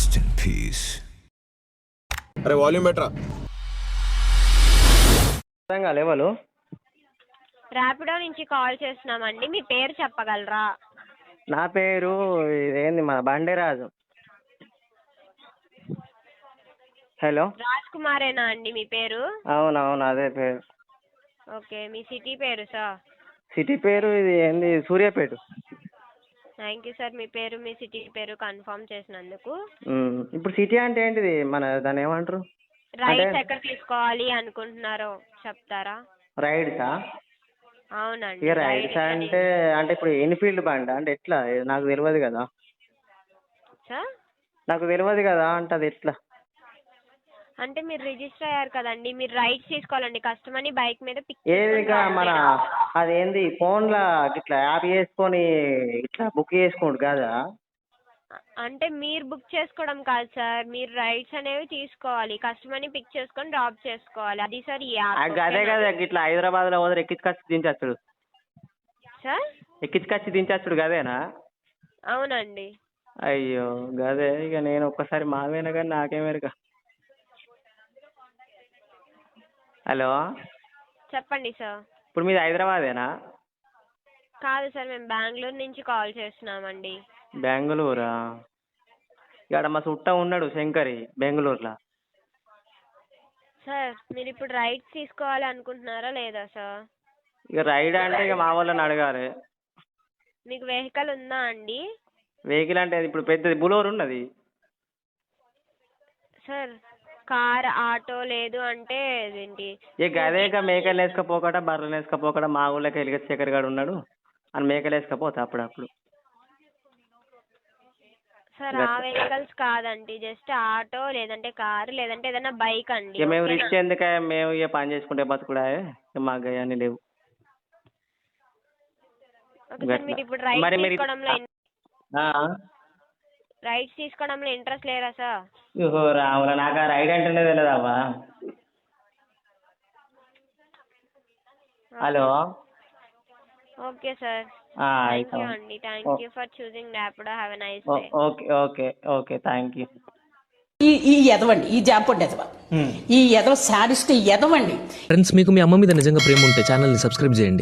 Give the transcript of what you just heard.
Rest in peace. అరే volume బెటరా. Level Rapido నుంచి కాల్ చేస్తున్నామండి. మీ పేరు చెప్పగలరా? నా పేరు ఏంది మన బండిరాజు. హలో, రాజ్ కుమారేనా అండి మీ పేరు? అవునవును అదే పేరు. ఓకే, మీ సిటీ పేరు సార్? సిటీ పేరు ఇది ఏంది సూర్యాపేట. థ్యాంక్ యూ సార్, మీ పేరు మీ సిటీ పేరు కన్ఫర్మ్ చేసినందుకు. ఇప్పుడు సిటీ అంటే ఏంటిది, మన దాన్ని ఏమంటారు? రైడ్స్ ఎక్కడ తీసుకోవాలి అనుకుంటున్నారో చెప్తారా? రైడ్సా? అవునండి. ఇక రైడ్స్ అంటే అంటే ఇప్పుడు ఎన్ఫీల్డ్ బండి అంటే ఎట్లా, నాకు తెలియదు కదా. సార్ నాకు తెలియదు కదా అంటే అది ఎట్లా అంటే మీరు రిజిస్టర్ అయ్యారు కదండి, మీరు రైడ్స్ తీసుకోవాలండి. కస్టమర్ని బైక్ మీద పిక్ ఏదిగా మన అదేంది ఫోన్లో ఇట్లా యాప్ చేసుకొని ఇట్లా బుక్ చేసుకోండి కదా. అంటే మీరు బుక్ చేసుకోవడం కాదు సార్, మీరు రైడ్స్ అనేవి తీసుకోవాలి. కస్టమర్ని పిక్ చేసుకొని డ్రాప్ చేసుకోవాలి. అది సార్ ఈ యాప్. అదే కదా ఇట్లా హైదరాబాద్లో పోతే ఎక్కించుకొచ్చి దించచ్చుడు. సార్ ఎక్కించుకొచ్చి దించచ్చుడు గదేనా? అవునండి. అయ్యో గదే, ఇక నేను ఒక్కసారి మావేనా కానీ నాకేమెరక. హలో చెప్పండి సార్. ఇప్పుడు మీది హైదరాబాదేనా? కాదు సార్, మేము బెంగళూరు నుంచి కాల్ చేస్తున్నామండి. బెంగళూరా? ఇక్కడ మా చుట్ట ఉన్నాడు శంకరి బెంగళూరులో. సార్ మీరు ఇప్పుడు రైడ్స్ తీసుకోవాలి అనుకుంటున్నారా లేదా సార్? ఇక రైడ్ అంటే ఇక మా వాళ్ళని అడగాలి. మీకు వెహికల్ ఉందా అండి? వెహికల్ అంటే ఇప్పుడు పెద్దది బులోర్ ఉన్నది సార్. కార్, ఆటో లేదు అంటే ఏంటి? ఇక అదే ఇక మేకలు వేసుకపోకట బర్రెలు వేసుకపోకట మా ఊళ్ళకి వెలిగ శేఖర్ గారు ఉన్నాడు అని మేకలు వేసుకపోతా అప్పుడప్పుడు. సార్ ఆ వెహికల్స్ కాదండి, జస్ట్ ఆటో లేదంటే కారు లేదంటే ఏదైనా బైక్ అండి. ఇక మేము రిచ్ ఎందుక, మేము ఇక పని చేసుకుంటే బతుకుడా, మాకు అన్నీ లేవు. మీరు ఇప్పుడు రైడ్స్ తీసుకోవడంలో ఇంట్రెస్ట్ లేరా సార్? రాములా, నాకు ఆ రైడ్ అంటేనే తెలియదమ్మా. Hello okay sir, thank you అండి. Thank you for choosing Rapido. Have a nice day. Okay okay okay thank you. ఈ ఎదవండి, ఈ జాంపొండి ఎదవ, ఈ ఎదవ సాడిస్ట్ ఎదవండి. ఫ్రెండ్స్, మీకు మీ అమ్మ మీద నిజంగా ప్రేమ ఉంటే ఛానల్ని సబ్స్క్రైబ్ చేయండి.